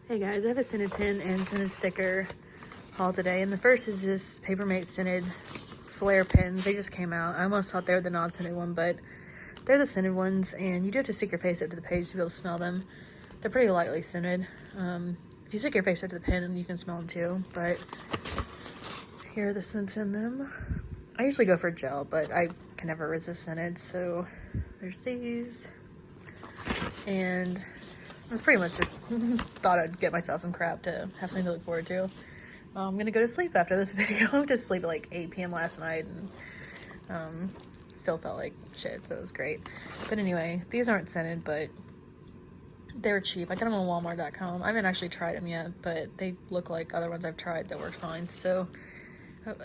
Hey guys, I have a scented pin and scented sticker haul today, and the first is this Papermate scented flare pins. They just came out. I almost thought they were the non-scented one, but they're the scented ones, and you do have to stick your face up to the page to be able to smell them. They're pretty lightly scented. If you stick your face up to the pin, you can smell them too, but here are the scents in them. I usually go for gel, but I can never resist scented, so there's these. And I was pretty much just thought I'd get myself some crap to have something to look forward to. I'm gonna go to sleep after this video. I went to sleep at like 8 p.m. last night and still felt like shit, so it was great. But anyway, these aren't scented, but they were cheap. I got them on Walmart.com. I haven't actually tried them yet, but they look like other ones I've tried that work fine. So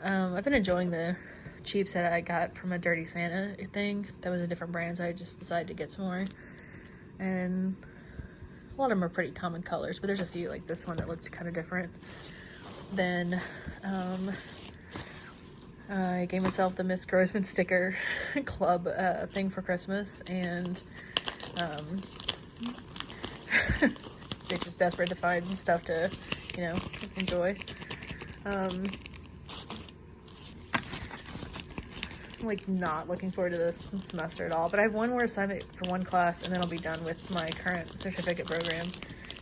I've been enjoying the cheaps that I got from a Dirty Santa thing. That was a different brand, so I just decided to get some more. And a lot of them are pretty common colors, but there's a few like this one that looks kind of different. Then I gave myself the Miss Grossman sticker club thing for Christmas, and it's just desperate to find stuff to, you know, enjoy. I'm like not looking forward to this semester at all, but I have one more assignment for one class and then I'll be done with my current certificate program,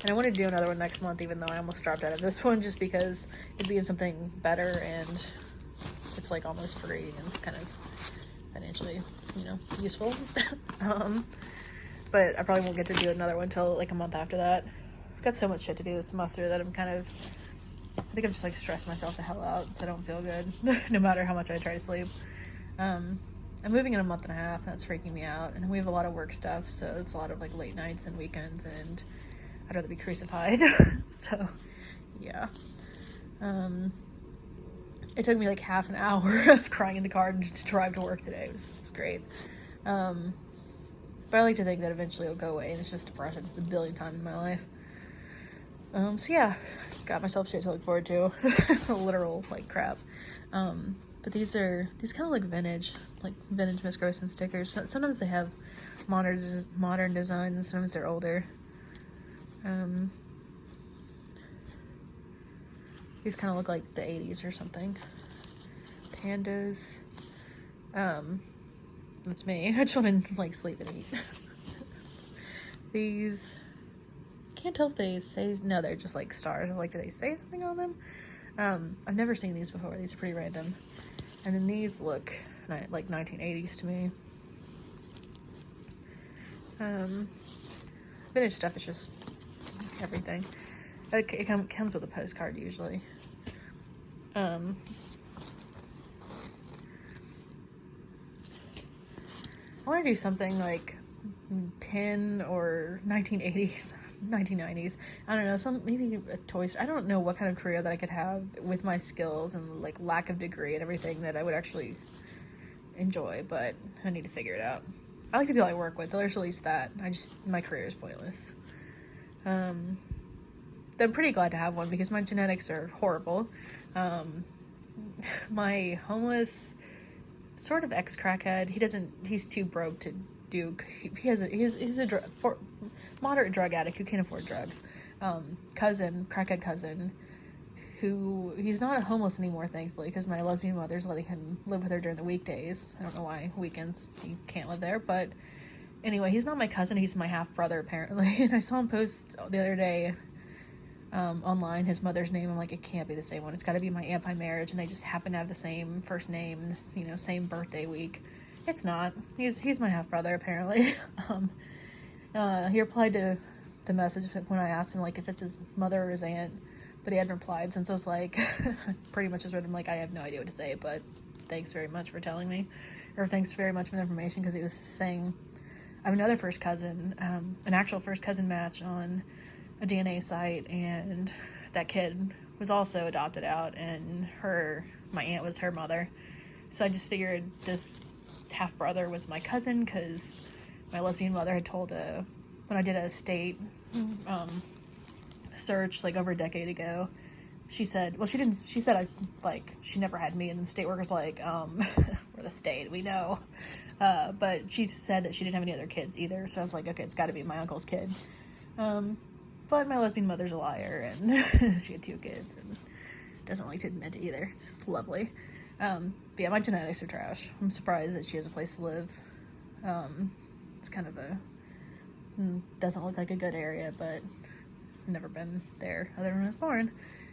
and I want to do another one next month, even though I almost dropped out of this one just because it'd be in something better and it's like almost free and it's kind of financially, you know, useful. But I probably won't get to do another one until like a month after that. I've got so much shit to do this semester that I think I'm just like stressing myself the hell out, so I don't feel good no matter how much I try to sleep. I'm moving in a month and a half, and that's freaking me out, and we have a lot of work stuff, so it's a lot of like late nights and weekends, and I'd rather be crucified. So yeah, it took me like half an hour of crying in the car to drive to work today. It was great. But I like to think that eventually it'll go away, and it's just depression for the billionth time in my life. So yeah, got myself shit to look forward to. Literal like crap. But these kind of look vintage Miss Grossman stickers. Sometimes they have modern designs, and sometimes they're older. These kind of look like the 80s or something. Pandas. That's me. I just want to like sleep and eat. These, can't tell if they say, no, they're just like stars. I'm like, do they say something on them? I've never seen these before. These are pretty random. And then these look like 1980s to me. Vintage stuff is just everything. It comes with a postcard usually. I want to do something like pin or 1980s, 1990s. I don't know, maybe a toy store. I don't know what kind of career that I could have with my skills and like lack of degree and everything that I would actually enjoy, but I need to figure it out. I like the people I work with. There's at least that. My career is pointless. I'm pretty glad to have one because my genetics are horrible. My homeless sort of ex-crackhead, he's too broke to do, he's a moderate drug addict who can't afford drugs. Crackhead cousin, who, he's not homeless anymore, thankfully, because my lesbian mother's letting him live with her during the weekdays. I don't know why weekends he can't live there, but anyway, he's not my cousin, he's my half-brother, apparently. And I saw him post the other day, online, his mother's name. I'm like, it can't be the same one. It's got to be my aunt by marriage, and they just happen to have the same first name, this, you know, same birthday week. It's not. He's my half brother, apparently. He replied to the message when I asked him like if it's his mother or his aunt, but he hadn't replied, since I was like, pretty much just wrote him like, I have no idea what to say, but thanks very much for telling me, or thanks very much for the information, because he was saying I have another first cousin, an actual first cousin match on a DNA site, and that kid was also adopted out, and my aunt was her mother. So I just figured this half brother was my cousin, because my lesbian mother had told when I did a state search like over a decade ago, she said, well, she said she never had me, and then the state worker's like, we're the state, we know. But she said that she didn't have any other kids either, so I was like, okay, it's got to be my uncle's kid. But my lesbian mother's a liar, and she had 2 kids, and doesn't like to admit it either. Just lovely. But yeah, my genetics are trash. I'm surprised that she has a place to live. It's kind of doesn't look like a good area, but I've never been there other than when I was born.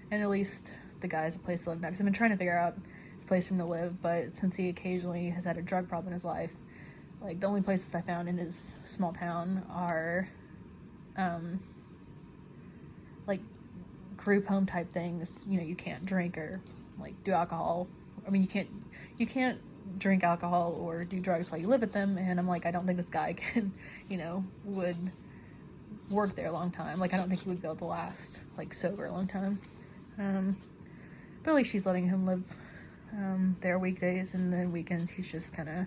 And at least the guy has a place to live now, because I've been trying to figure out a place for him to live, but since he occasionally has had a drug problem in his life, like, the only places I found in his small town are, like, group home type things. You know, you can't drink or, like, do alcohol. I mean, you can't drink alcohol or do drugs while you live with them, and I'm like, I don't think this guy can, you know, would work there a long time. Like, I don't think he would be able to last, like, sober a long time. But at least she's letting him live, there weekdays, and then weekends he's just kind of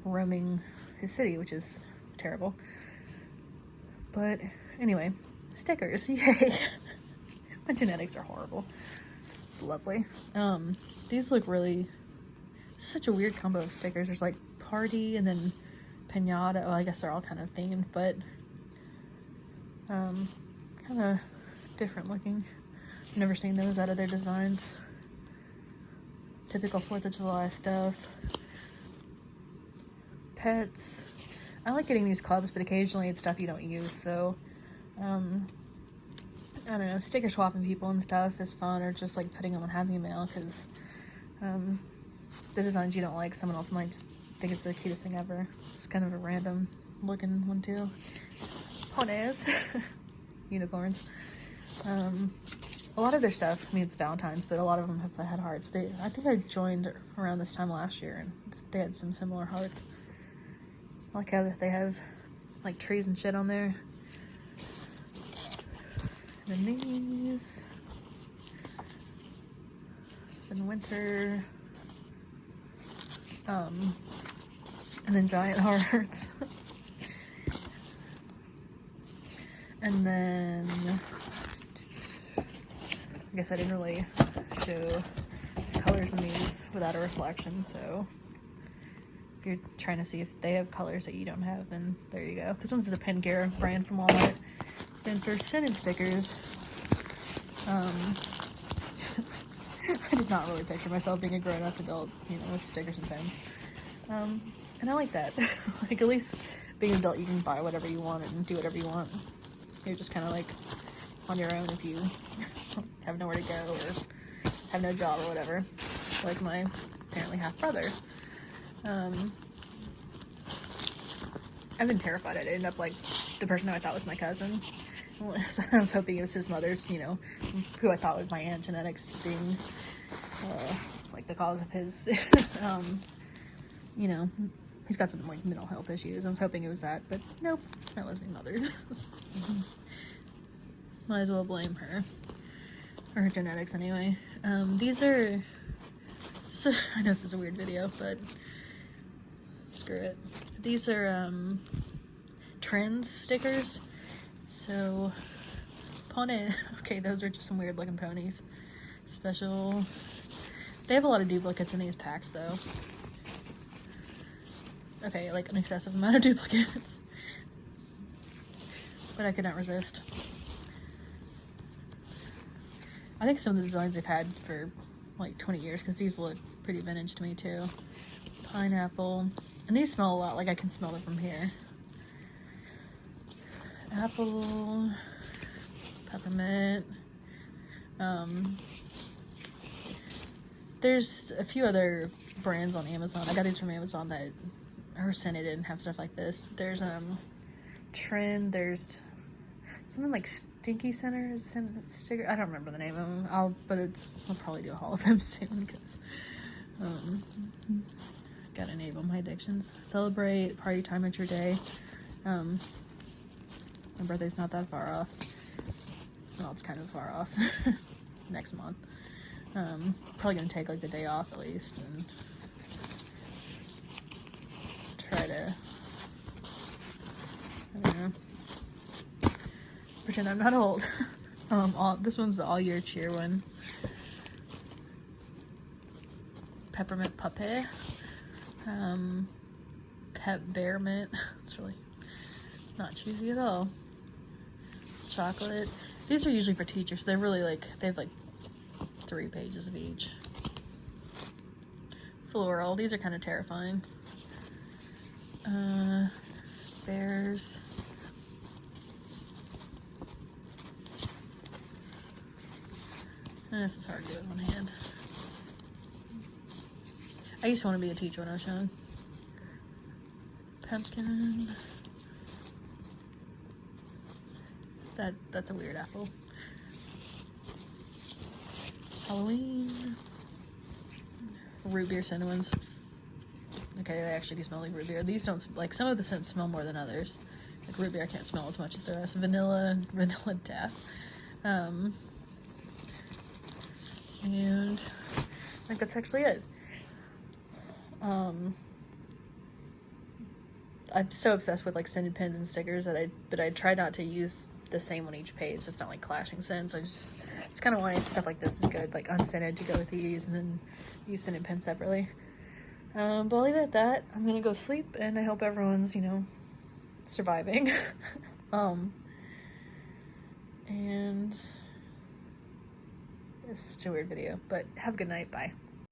roaming his city, which is terrible. But anyway, stickers, yay. My genetics are horrible. It's lovely. These look really, such a weird combo of stickers. There's like party and then pinata. Well, I guess they're all kind of themed, but kind of different looking. I've never seen those out of their designs. Typical 4th of July stuff. Pets. I like getting these clubs, but occasionally it's stuff you don't use, so I don't know, sticker swapping people and stuff is fun, or just like putting them on Happy Mail, because the designs you don't like, someone else might just think it's the cutest thing ever. It's kind of a random looking one too. Ponies. Unicorns. A lot of their stuff, I mean, it's Valentine's, but a lot of them have had hearts. I think I joined around this time last year, and they had some similar hearts. I like how they have like trees and shit on there. And then these. Then winter. And then giant hearts. And then I guess I didn't really show colors in these without a reflection, so if you're trying to see if they have colors that you don't have, then there you go. This one's the Pangea brand from Walmart. Then for scented stickers, I did not really picture myself being a grown-ass adult, you know, with stickers and pens. And I like that. Like, at least being an adult, you can buy whatever you want and do whatever you want. You're just kind of like on your own if you have nowhere to go or have no job or whatever. Like my apparently half brother. I've been terrified I'd end up like the person who I thought was my cousin. So I was hoping it was his mother's, you know, who I thought was my aunt, genetics being like the cause of his, you know, he's got some like mental health issues. I was hoping it was that, but nope, it's my lesbian mother. Might as well blame her. Or her genetics anyway. These are, so, I know this is a weird video, but screw it. These are trends stickers. So, pony, okay, those are just some weird looking ponies. Special, they have a lot of duplicates in these packs though. Okay, like an excessive amount of duplicates. But I could not resist. I think some of the designs they've had for like 20 years, because these look pretty vintage to me too. Pineapple. And these smell a lot, like I can smell them from here. Apple. Peppermint. There's a few other brands on Amazon. I got these from Amazon that are scented and have stuff like this. There's Trend. There's something like Stinky Center sticker. I don't remember the name of them. I'll probably do a haul of them soon because gotta enable my addictions. Celebrate party time at your day. My birthday's not that far off. Well, it's kind of far off. Next month. Probably gonna take like the day off at least and try to, I don't know, pretend I'm not old. This one's the all year cheer one. Peppermint puppy. Peppermint. It's really not cheesy at all. chocolate. These are usually for teachers. They're really like, they have like 3 pages of each. Floral. These are kind of terrifying. Bears. And this is hard to do with one hand. I used to want to be a teacher when I was young. Pumpkin. That's a weird apple. Halloween. Root beer cinnamons. Okay, they actually do smell like root beer. These don't, like, some of the scents smell more than others. Like root beer I can't smell as much as the rest. Vanilla death. And I think that's actually it. I'm so obsessed with like scented pens and stickers that I try not to use the same on each page, so it's not like clashing scents. It's kind of why stuff like this is good, like unscented to go with these, and then use scented pens separately. But I'll leave it at that. I'm gonna go sleep, and I hope everyone's, you know, surviving. And it's such a weird video, but have a good night. Bye.